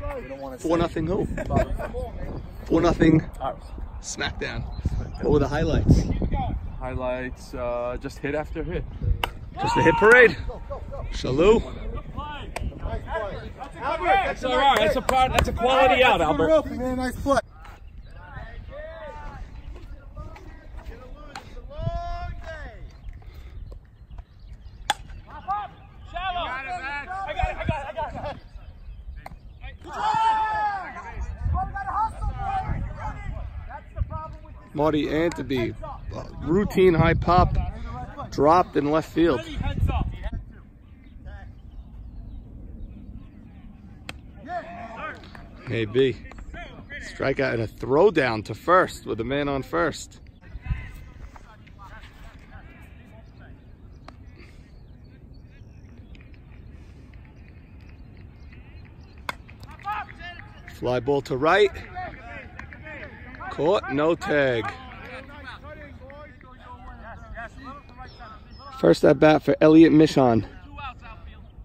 4-0 who? 4-0 Smackdown. What were the highlights? Highlights, just hit after hit. Just a hit parade. Shalou. That's all right. That's a quality out, Albert. Nice play. Marty Anteby, routine high pop, dropped in left field. Maybe. Strikeout and a throwdown to first with a man on first. Fly ball to right. Caught, no tag. First at bat for Elliot Mishon.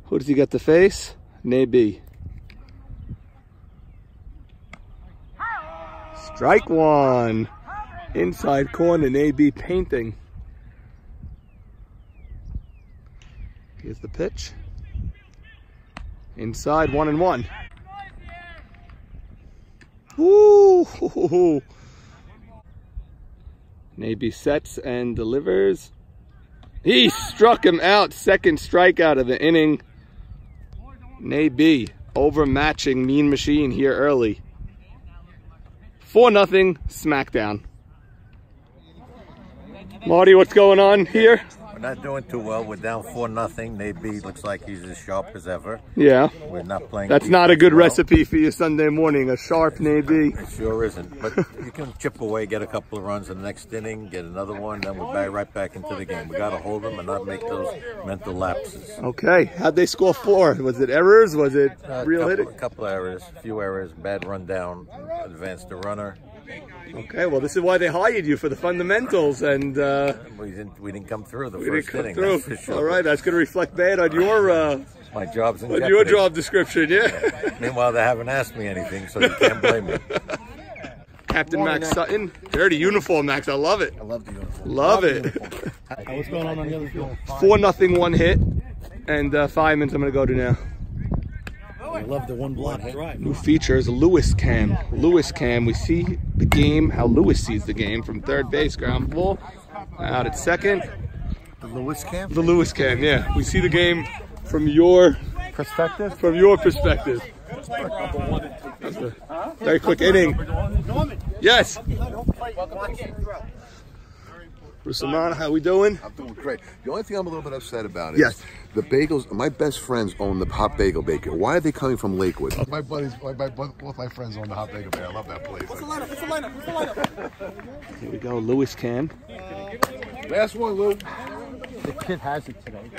Who does he get to face? Naby. Strike one. Inside corner, Naby painting. Here's the pitch. Inside, 1-1. Woo! Naby sets and delivers. He struck him out. Second strikeout of the inning. Naby overmatching Mean Machine here early. 4-0 Smackdown. Marty, what's going on here? We're not doing too well. We're down 4-0. Naby looks like he's as sharp as ever. Yeah. We're not playing. That's not a good recipe for your Sunday morning, a sharp Naby. It sure isn't. But you can chip away, get a couple of runs in the next inning, get another one, then we're right back into the game. We got to hold them and not make those mental lapses. Okay. How'd they score 4? Was it errors? Was it real hitting? A couple of errors, a few errors, bad run down, advanced the runner. Okay, well, this is why they hired you, for the fundamentals, and we didn't come through the first inning. For sure. All right, that's going to reflect bad on your my job's in on your job description, yeah. Meanwhile, they haven't asked me anything, so you can't blame me. Captain Max Sutton, dirty uniform, Max. I love it. I love the uniform. Love it. What's going on the other field? 4-0, 1 hit, and Fireman's I'm going to go to now. I love the one block drive. New features, Lewis Cam. Lewis Cam, we see the game, how Lewis sees the game from third base, ground ball, out at second. The Lewis Cam? The Lewis Cam, yeah. We see the game from your perspective. From your perspective. That's a very quick inning. Yes. Rusamana, how we doing? I'm doing great. The only thing I'm a little bit upset about is the bagels. My best friends own the Hot Bagel Baker. Why are they coming from Lakewood? Both my friends own the Hot Bagel Baker. I love that place. What's the lineup? Here we go, Lewis Cam. Last one, Lou. The kid has it today.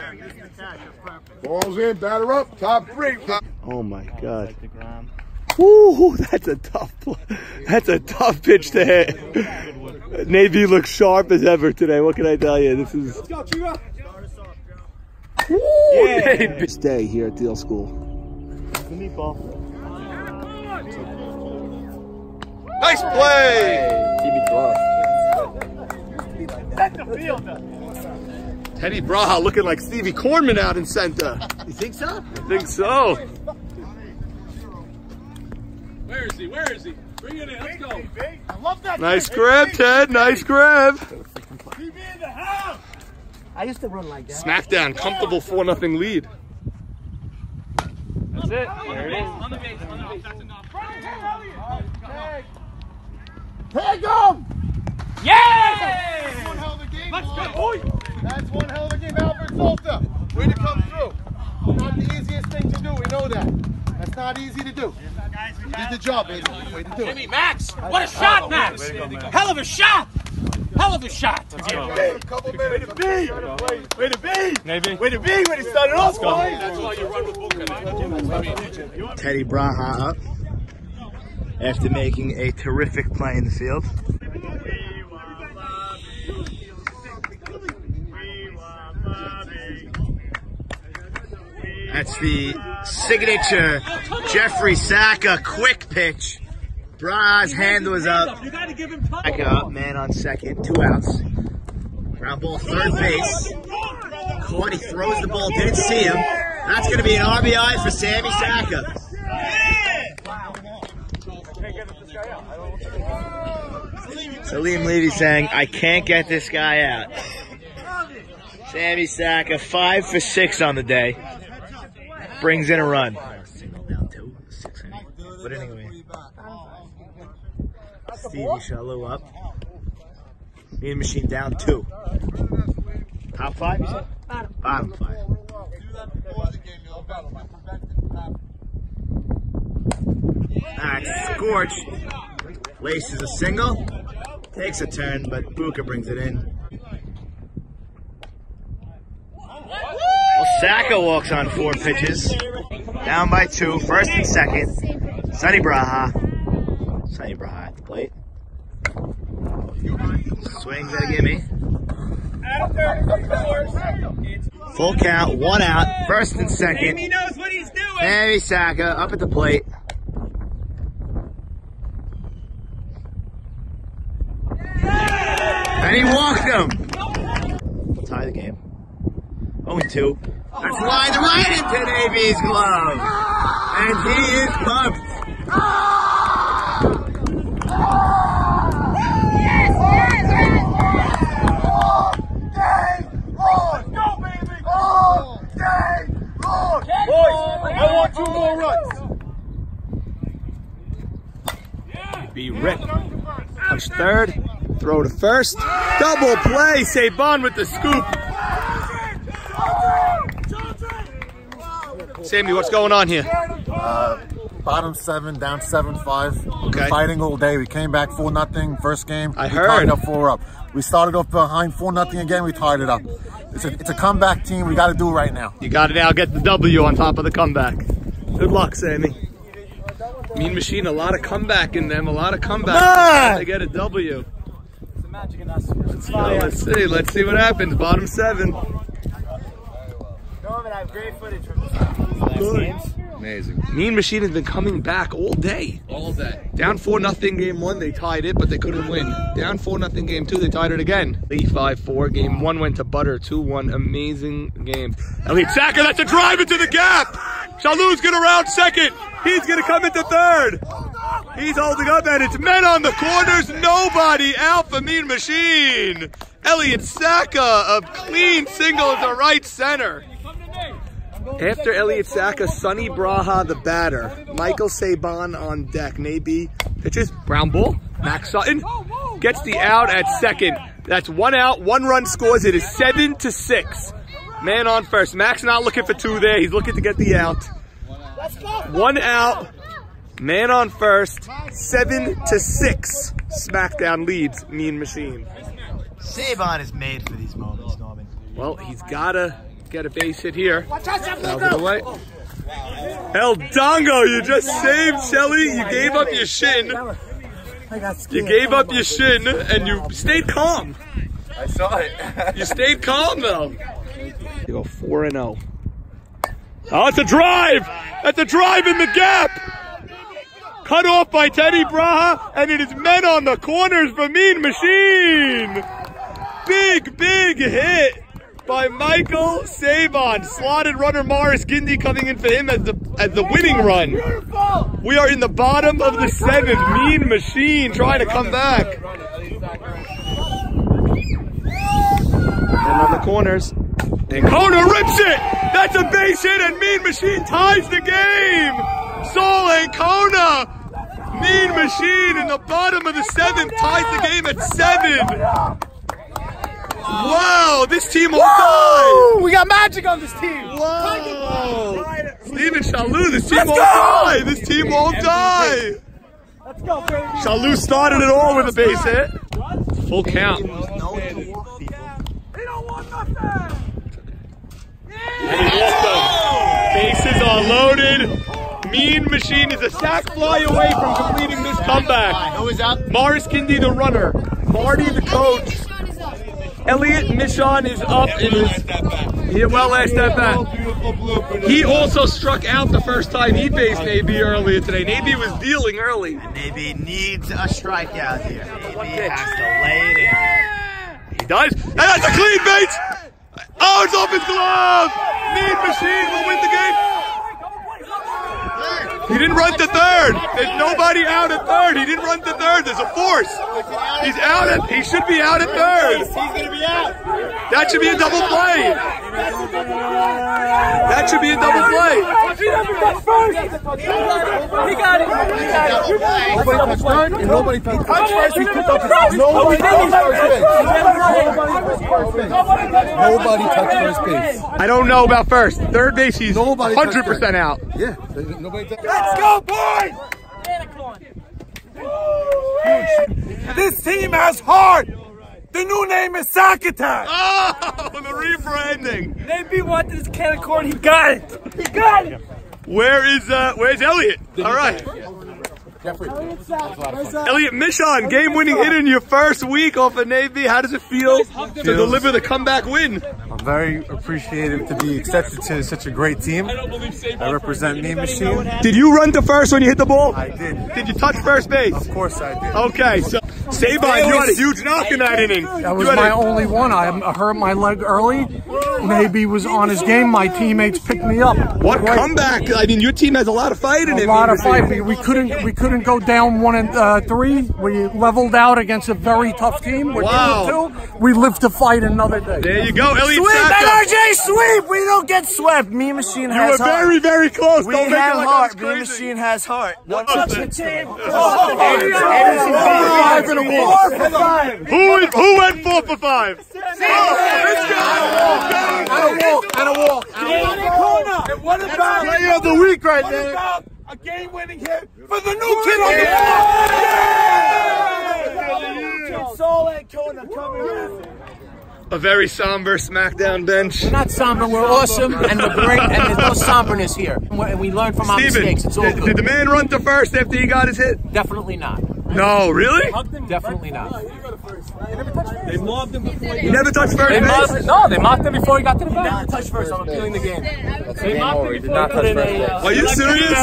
Balls in, batter up, top 3. Oh my God. Woo, that's a tough pitch to hit. Navy looks sharp as ever today. What can I tell you? This is Navy. Stay here at Deal School. Nice play. Teddy Braha looking like Stevie Corman out in center. You think so? I think so. Where is he? Where is he? Bring it in. Let's go. I love that. Nice grab, Ted. Nice grab. I used to run like that. Smackdown, comfortable 4-0 lead. That's it. There it is. On the base. On the base. That's enough. Tag him! Yeah! That's one hell of a game. Let's go, boy. That's one hell of a game. Albert Salta, way to come through. Not the easiest thing to do. We know that. That's not easy to do. You did the job, baby. Way to do it. Jimmy, Max! What a shot, Max! Hell of a shot! Hell of a shot! Way to be! Way to be! Maybe. Way to be when he started off. That's why you run with Booker. Teddy Braha up after making a terrific play in the field. That's the signature Jeffrey Saka quick pitch. Bra's hand was up. Saka up, man on second, 2 outs. Ground ball, third base. Caught, he throws the ball, didn't see him. That's going to be an RBI for Sammy Saka. Salim Levy saying, I can't get this guy out. Sammy Saka, 5 for 6 on the day. Brings in a run. But anyway, Stevie Shalou up. Mean Machine down 2. Top 5, you said? Bottom 5. Alright, Scorch laces a single. Takes a turn, but Buka brings it in. Well, Saka walks on 4 pitches. Down by 2, first and second. Sonny Braha. Sonny Braha at the plate. Swings at a gimme. Full count, 1 out, first and second. He knows what he's doing. Sammy Saka up at the plate. And he walked him. Tie the game. 0-2. That's lined right into Navy's glove. And he is pumped. I want 2 more runs. Be ripped. Touch third. Throw to first. Double play. Sabon with the scoop. Sammy, what's going on here? Bottom 7, down 7-5. Okay. We're fighting all day. We came back 4-0 first game. I we heard. tied up 4 up. We started off behind 4-0 again. We tied it up. It's a comeback team. We got to do it right now. You got to now get the W on top of the comeback. Good luck, Sammy. Mean Machine, a lot of comeback in them. A lot of comeback. They get a W. It's the magic in us. Let's see. Let's see what happens. Bottom 7. Norman, I have great footage from these last games. Amazing. Mean Machine has been coming back all day. All day. Down 4-0 game 1, they tied it, but they couldn't win. Down 4-0 game 2, they tied it again. 5-4. Game 1 went to butter. 2-1. Amazing game. Elliot Saka, that's a drive into the gap. Shalou's gonna round second. He's gonna come into third. He's holding up, and it's men on the corners. Nobody out for Mean Machine. Elliot Saka, a clean single to right center. After Elliot Saka, Sonny Braha, the batter. Michael Sabon on deck. Maybe pitches, ground ball. Max Sutton gets the out at second. That's 1 out, 1 run scores. It is 7-6. Man on first. Max not looking for 2 there. He's looking to get the out. 1 out, man on first. 7-6. Smackdown leads Mean Machine. Sabon is made for these moments, Norman. Well, he's gotta get a base hit here. Out of the way. El Dongo, you just saved Shelly. You gave up your shin. You gave up your shin and you stayed calm. I saw it. You stayed calm though. You go 4-0. Oh, it's a drive! That's a drive in the gap! Cut off by Teddy Braha, and it is men on the corners for Mean Machine! Big hit by Michael Sabon. Slotted runner Morris Gindi coming in for him as the winning run. We are in the bottom of the 7th. Mean Machine trying to come back. And on the corners. And Kona rips it! That's a base hit, and Mean Machine ties the game! Sol and Kona! Mean Machine in the bottom of the 7th ties the game at 7! Wow, this team will die! We got magic on this team! Wow! Steven Shalou, this team won't die! This team won't die! Let's go, baby! Shalou started it all with a base hit. Full count. We don't want nothing! And he walked them. Bases are loaded. Mean Machine is a sac fly away from completing this comeback. Who is up? Morris Kindy, the runner. Marty, the coach. Elliot Michon is up in his... Well, last at bat. He also struck out the first time he faced Naby earlier today. Naby was dealing early. Naby needs a strikeout here. Naby has to lay it in. He does. And that's a clean base! Oh, it's off his glove! Mean Machine will win the game. He didn't run to third. There's nobody out at third. He didn't run to third. There's a force. He's out at. He should be out at third. He's gonna be out. That should be a double play. That should be a double play. He got it. Nobody touched third, and nobody touched first. He picked up his nobody touched first base. Nobody touched first base. I don't know about first. Third base, he's Nobody 100% out. Yeah, nobody touched. Let's go, boys! This team has heart. The new name is Sock Attack. Oh, the rebranding. Naby wanted his can of corn. He got it. He got it. Where's Elliot? All right. Elliot Michon, game-winning hit in your first week off of Naby. How does it feel to deliver the comeback win? I'm very appreciative to be accepted to such a great team. I represent Mean Machine. Did you run to first when you hit the ball? I did. Did you touch first base? Of course I did. Okay, so Sabon, you had a huge knock in that inning. That was my only one. I hurt my leg early. Naby was on his game. My teammates picked me up. What comeback? I mean, your team has a lot of fight in it. A lot of fight. We couldn't go down 1-3. We leveled out against a very tough team. We're 2-2. We live to fight another day. There you go, Elliot. Sweep, NRJ, sweep! We don't get swept. Mean Machine has heart. You were very, very close. We don't have make it heart. like Mean Machine has heart. Who went 4 for 5? Let's go! And a walk. And what about Player of the week right there. a game-winning hit for the new kid on the block? Soul and Kona coming in. A very somber Smackdown bench. We're not somber, we're awesome, and we're great, and there's no somberness here. We learn from our mistakes, it's all good. Did the man run to first after he got his hit? Definitely not. No, really? Definitely not. They mobbed him before. You never touched first base? No, they mocked him before he got to the bat. Never touched first. I'm appealing the game. They mocked him before he put in a... Are you serious?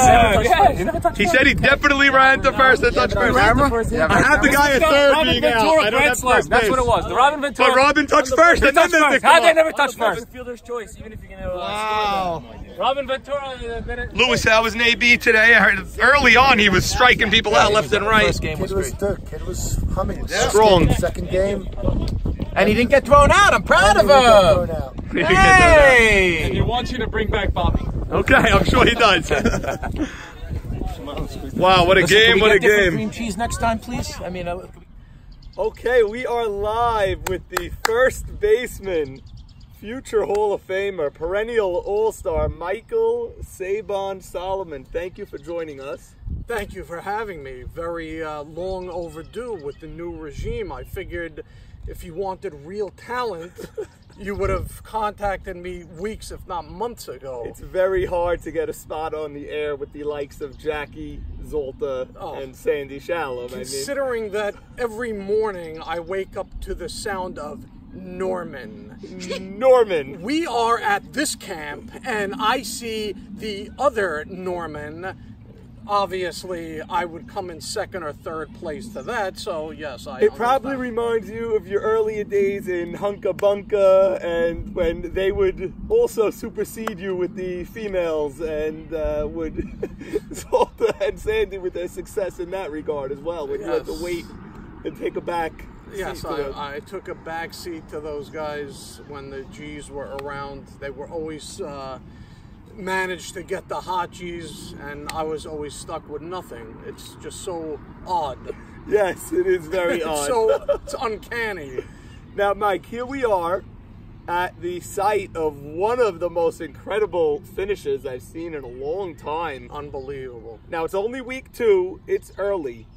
He said he definitely ran to first and touched first. I have the guy at third being out. I don't have first base. That's what it was. The Robin Ventura. But Robin touched first and then they picked him How'd they up. never touch first? Fielder's choice, even if you're going to Wow. Robin Ventura. Lewis, how was Naby today? I heard early on he was striking people out left and right. First game was great. Kid was humming. Strong. Second game. And he didn't get thrown out. I'm proud of him. Hey! He wants you to bring back Bobby. Okay, I'm sure he does. Wow, what a game, what a game. Cream cheese next time, please. I mean, Okay, we are live with the first baseman, future Hall of Famer, perennial All-Star, Michael Sabon Soloman. Thank you for joining us. Thank you for having me. Very long overdue with the new regime. I figured if you wanted real talent, you would have contacted me weeks, if not months ago. It's very hard to get a spot on the air with the likes of Jackie Zolta and Sandy Shalom. Considering that every morning I wake up to the sound of Norman. We are at this camp and I see the other Norman. Obviously, I would come in second or third place to that, so yes, I It probably reminds you of your earlier days in Hunka Bunka and when they would also supersede you with the females and would Zolta and Sandy with their success in that regard as well, when you had to wait and take a back Yes, I took a back seat to those guys when the G's were around. They were always managed to get the hot G's, and I was always stuck with nothing. It's just so odd. Yes, it is very odd. It's uncanny. Now, Mike, here we are at the site of one of the most incredible finishes I've seen in a long time. Unbelievable. Now, it's only week 2. It's early,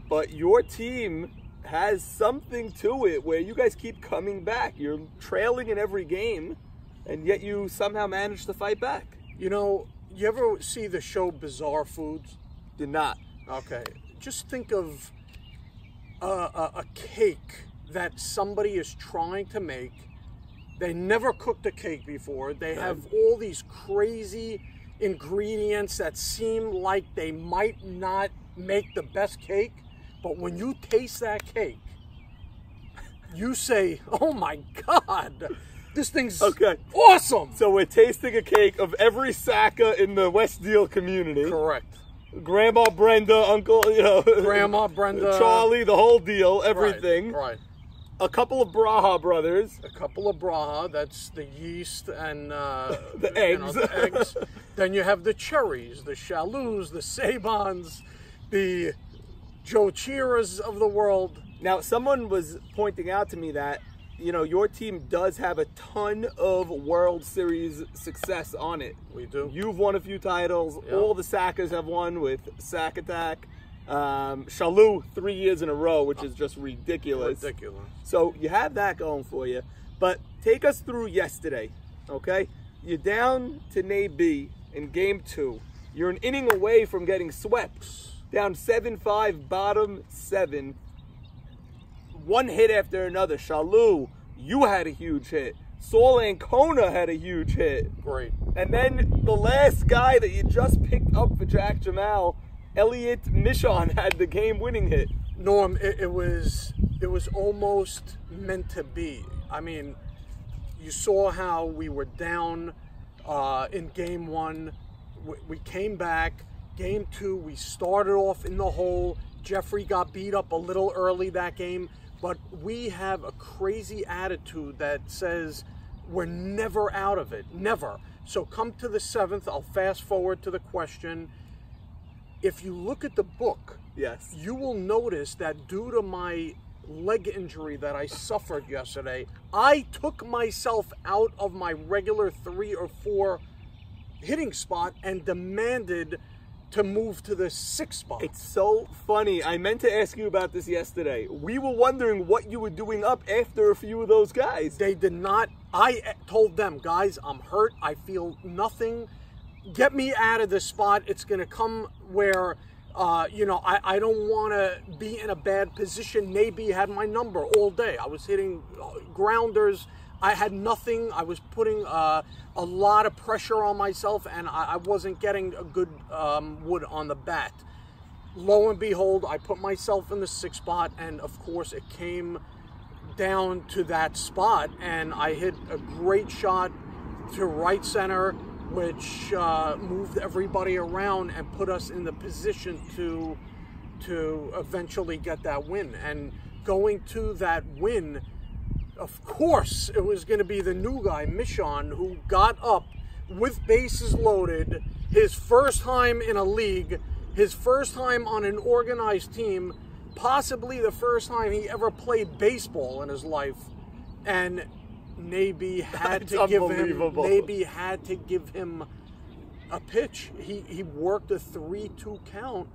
but your team has something to it where you guys keep coming back. You're trailing in every game, and yet you somehow manage to fight back. You know, you ever see the show Bizarre Foods? Did not. Okay. Just think of a cake that somebody is trying to make. They never cooked a cake before. They have all these crazy ingredients that seem like they might not make the best cake, but when you taste that cake, you say, oh my God, this thing's awesome. So we're tasting a cake of every Saka in the West Deal community. Correct. Grandma Brenda, Uncle, Grandma Brenda, Charlie, the whole deal, everything. Right. A couple of Braha brothers. A couple of Braha, that's the yeast and the eggs. The eggs. Then you have the cherries, the Chalous, the Sabons, the Joe Chiras of the world. Now, someone was pointing out to me that, your team does have a ton of World Series success on it. We do. You've won a few titles. Yep. All the Sackers have won with Sack Attack. Chalou 3 years in a row, which is just ridiculous. So you have that going for you. But take us through yesterday, okay? You're down to Nabi in game 2. You're an inning away from getting swept. Down 7-5, bottom 7. One hit after another. Chalou, you had a huge hit. Saul Ancona had a huge hit. Great. And then the last guy that you just picked up for Jack Jemal, Elliot Michon, had the game-winning hit. Norm, it was almost meant to be. I mean, you saw how we were down in game 1. We came back. Game 2, we started off in the hole. Jeffrey got beat up a little early that game. But we have a crazy attitude that says we're never out of it. Never. So come to the 7th. I'll fast forward to the question. If you look at the book, yes, you will notice that due to my leg injury that I suffered yesterday, I took myself out of my regular 3 or 4 hitting spot and demanded to move to the 6th spot. It's so funny. I meant to ask you about this yesterday. We were wondering what you were doing up after a few of those guys. They did not. I told them, guys, I'm hurt. I feel nothing. Get me out of this spot. It's going to come where, I don't want to be in a bad position. Nabi had my number all day. I was hitting grounders. I had nothing. I was putting a lot of pressure on myself, and I wasn't getting a good wood on the bat. Lo and behold, I put myself in the 6th spot, and of course it came down to that spot, and I hit a great shot to right center, which moved everybody around and put us in the position to eventually get that win. And going to that win, of course, it was going to be the new guy, Michon, who got up with bases loaded, his first time in a league, his first time on an organized team, possibly the first time he ever played baseball in his life. And Nabi had to give him a pitch. He worked a 3-2 count,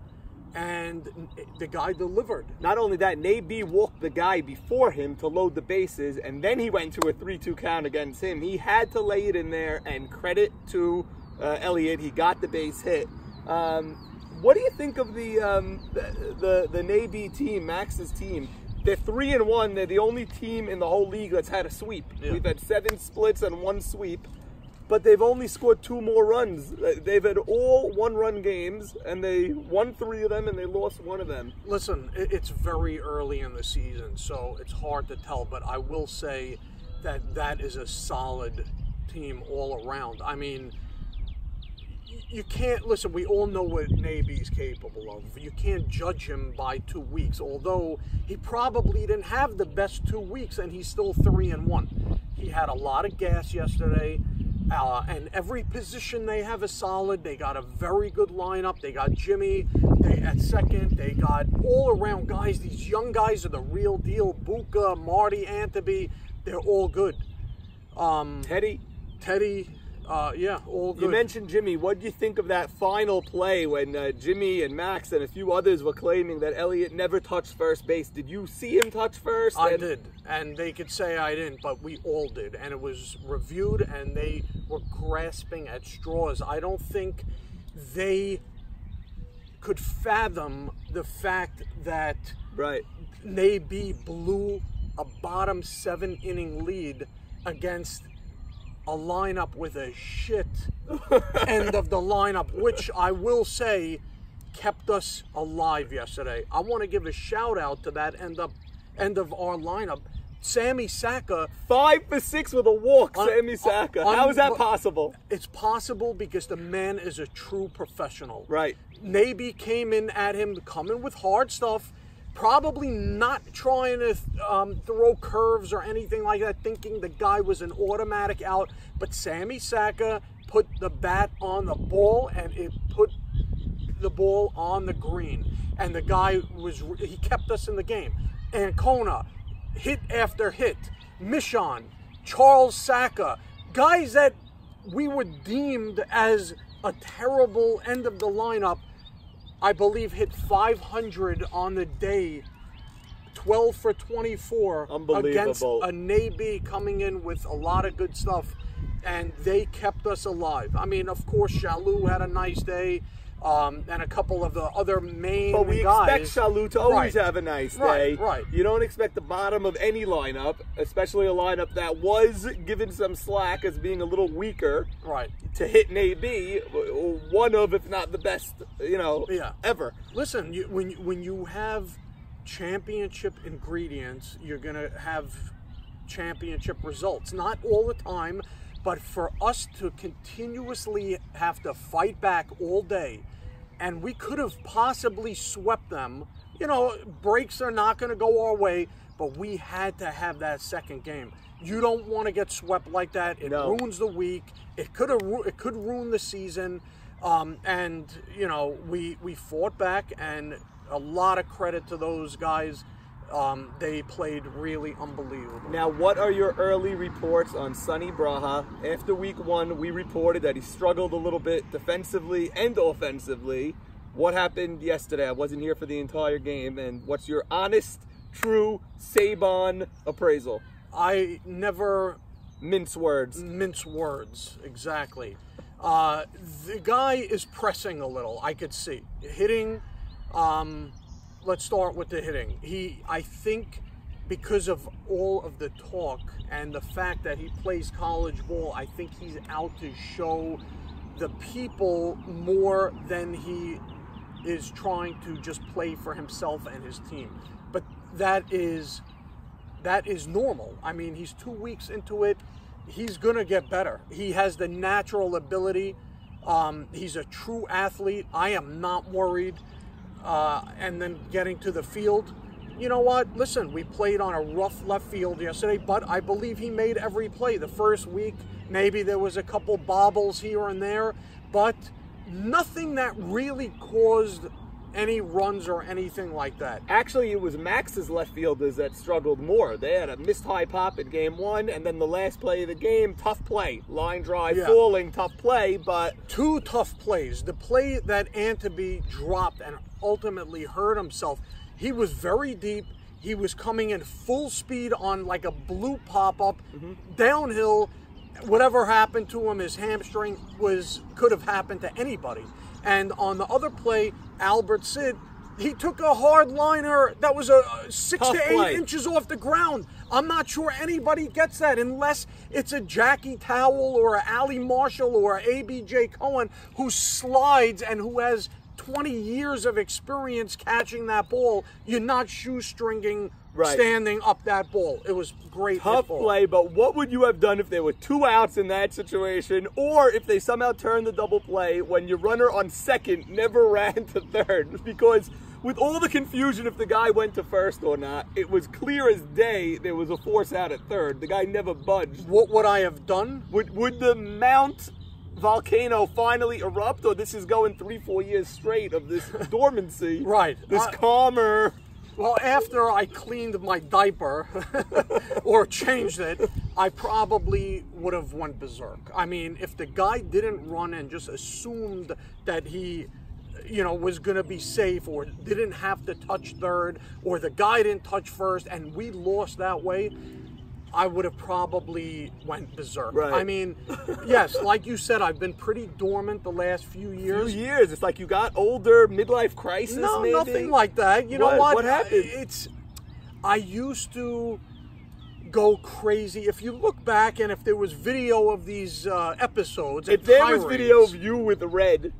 and the guy delivered. Not only that, Nabi walked the guy before him to load the bases, and then he went to a 3-2 count against him. He had to lay it in there, and credit to Elliot, he got the base hit. What do you think of the Nabi team, Max's team? They're 3-1. They're the only team in the whole league that's had a sweep. Yeah. We've had 7 splits and 1 sweep, but they've only scored 2 more runs. They've had all 1-run games, and they won 3 of them, and they lost 1 of them. Listen, it's very early in the season, so it's hard to tell, but I will say that is a solid team all around. I mean, you can't, listen, we all know what Nabi's capable of. You can't judge him by 2 weeks, although he probably didn't have the best 2 weeks, and he's still 3-1. He had a lot of gas yesterday, and every position they have is solid. They got a very good lineup. They got Jimmy at second. They got all-around guys. These young guys are the real deal. Buka, Marty, Anthony, they're all good. Teddy. Yeah, all good. You mentioned Jimmy. What do you think of that final play when Jimmy and Max and a few others were claiming that Elliot never touched first base? Did you see him touch first? I did, and they could say I didn't, but we all did, and it was reviewed, and they were grasping at straws. I don't think they could fathom the fact that Nabi blew a bottom 7-inning lead against a lineup with a shit end of the lineup, which I will say kept us alive yesterday. I want to give a shout out to that end of our lineup. Sammy Saka, 5 for 6 with a walk. Sammy Saka. How is that possible? It's possible because the man is a true professional. Right. Naby came in at him, coming with hard stuff, probably not trying to throw curves or anything like that, thinking the guy was an automatic out. But Sammy Saka put the bat on the ball, and it put the ball on the green. And the guy he kept us in the game. Ancona, hit after hit. Michon, Charles Saka, guys that we were deemed as a terrible end of the lineup, I believe hit 500 on the day, 12 for 24 against a Naby coming in with a lot of good stuff, and they kept us alive. I mean, of course, Shalou had a nice day, and a couple of the other main guys. But we expect Shalou to always have a nice day. Right. You don't expect the bottom of any lineup, especially a lineup that was given some slack as being a little weaker, to hit Naby, one of, if not the best, ever. Listen, when you have championship ingredients, you're going to have championship results. Not all the time, but for us to continuously have to fight back all day, and we could have possibly swept them. Breaks are not going to go our way, but we had to have that second game. You don't want to get swept like that. It ruins the week. It could ruin the season. And we fought back, and a lot of credit to those guys. They played really unbelievable. Now, what are your early reports on Sonny Braha? After week 1, we reported that he struggled a little bit defensively and offensively. What happened yesterday? I wasn't here for the entire game. And what's your honest, true Sabon appraisal? I never mince words. Mince words, exactly. The guy is pressing a little, I could see. Hitting, let's start with the hitting. I think because of all of the talk and the fact that he plays college ball, I think he's out to show the people more than he is trying to just play for himself and his team. But that is normal. I mean, he's 2 weeks into it. He's going to get better. He has the natural ability. He's a true athlete. I am not worried. And then getting to the field, you know what? Listen, we played on a rough left field yesterday, but I believe he made every play. The first week, maybe there was a couple bobbles here and there, but nothing that really caused any runs or anything like that. Actually, it was Max's left fielders that struggled more. They had a missed high pop in game 1, and then the last play of the game, tough play. Line drive, falling, tough play, but 2 tough plays. The play that Anteby dropped and ultimately hurt himself, he was very deep. He was coming in full speed on like a blue pop-up, downhill. Whatever happened to him, his hamstring could have happened to anybody. And on the other play, Albert Sid, he took a hard liner that was 6 to 8 inches off the ground. I'm not sure anybody gets that unless it's a Jackie Towell or a Ali Marshall or a ABJ Cohen who slides and who has 20 years of experience catching that ball. You're not shoestringing standing up that ball. It was great. Tough play, but what would you have done if there were 2 outs in that situation, or if they somehow turned the double play when your runner on second never ran to third? Because with all the confusion if the guy went to first or not, it was clear as day there was a force out at third. The guy never budged. What would I have done? Would the Mount volcano finally erupt, or this is going 3-4 years straight of this dormancy? This calmer. Well, after I cleaned my diaper or changed it, I probably would have went berserk. I mean, if the guy didn't run and just assumed that he, was going to be safe, or didn't have to touch third, or the guy didn't touch first, and we lost that way, I would have probably went berserk. I mean, yes, like you said, I've been pretty dormant the last few years. It's like you got older, midlife crisis, No, maybe? Nothing like that. You know what? What happened? I used to go crazy. If you look back and if there was video of these episodes, if there was video of you with the red,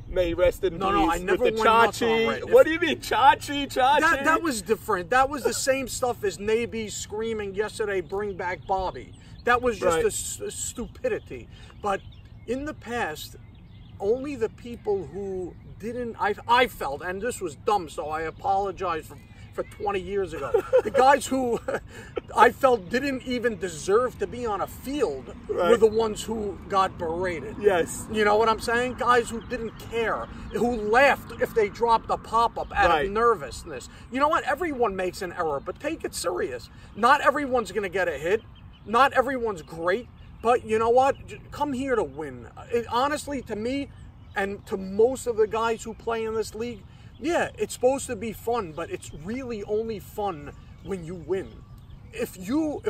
may he rest in peace. No, I never with the went nuts on Chachi. red. What do you mean, Chachi? That was different. That was the same stuff as Naby screaming yesterday, "Bring back Bobby." That was just a stupidity. But in the past, only the people who didn't, I felt, and this was dumb, so I apologize for 20 years ago. The guys who I felt didn't even deserve to be on a field were the ones who got berated. Yes. You know what I'm saying? Guys who didn't care, who laughed if they dropped a pop-up out of nervousness. You know what? Everyone makes an error, but take it serious. Not everyone's going to get a hit. Not everyone's great. But you know what? Come here to win. Honestly, to me and to most of the guys who play in this league, yeah, it's supposed to be fun, but it's really only fun when you win. If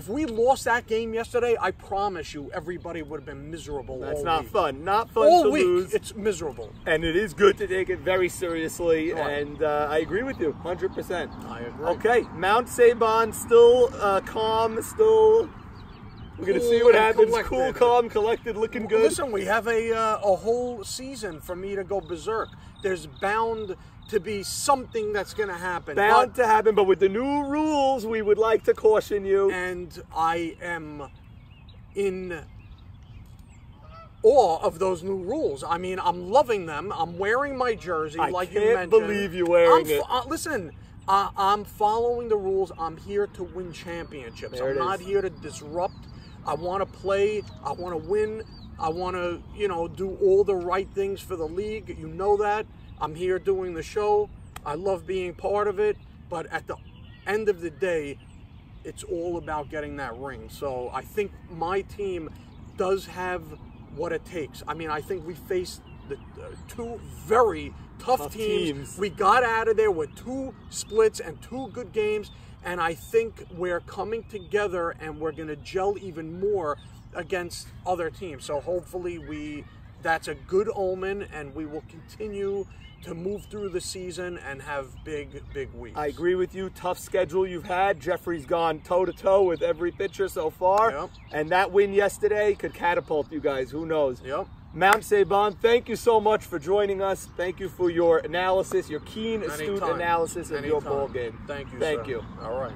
we lost that game yesterday, I promise you, everybody would have been miserable. That's all not week. fun. Not fun all to week, lose. It's miserable. And it is good to take it very seriously. Right. And I agree with you, 100%. I agree. Okay, Mount Sabon still calm, still. We're going to see what happens. Collected. Cool, calm, collected, looking good. Listen, we have a whole season for me to go berserk. There's bound to be something that's going to happen. Bound to happen, but with the new rules, we would like to caution you. And I am in awe of those new rules. I mean, I'm loving them. I'm wearing my jersey, like you mentioned. I can't believe you're wearing it. Listen, I'm following the rules. I'm here to win championships. I'm not here to disrupt. I want to play. I want to win. I want to, do all the right things for the league. You know that. I'm here doing the show. I love being part of it. But at the end of the day, it's all about getting that ring. So I think my team does have what it takes. I mean, I think we faced the two very tough teams. We got out of there with 2 splits and 2 good games. And I think we're coming together and we're going to gel even more against other teams. So hopefully that's a good omen, and we will continue to move through the season and have big, big weeks. I agree with you. Tough schedule you've had. Jeffrey's gone toe-to-toe with every pitcher so far. Yep. And that win yesterday could catapult you guys. Who knows? Yep. Mount Sabon, thank you so much for joining us. Thank you for your analysis, your keen, astute analysis of your ball game. Thank you, Thank sir. you. All right.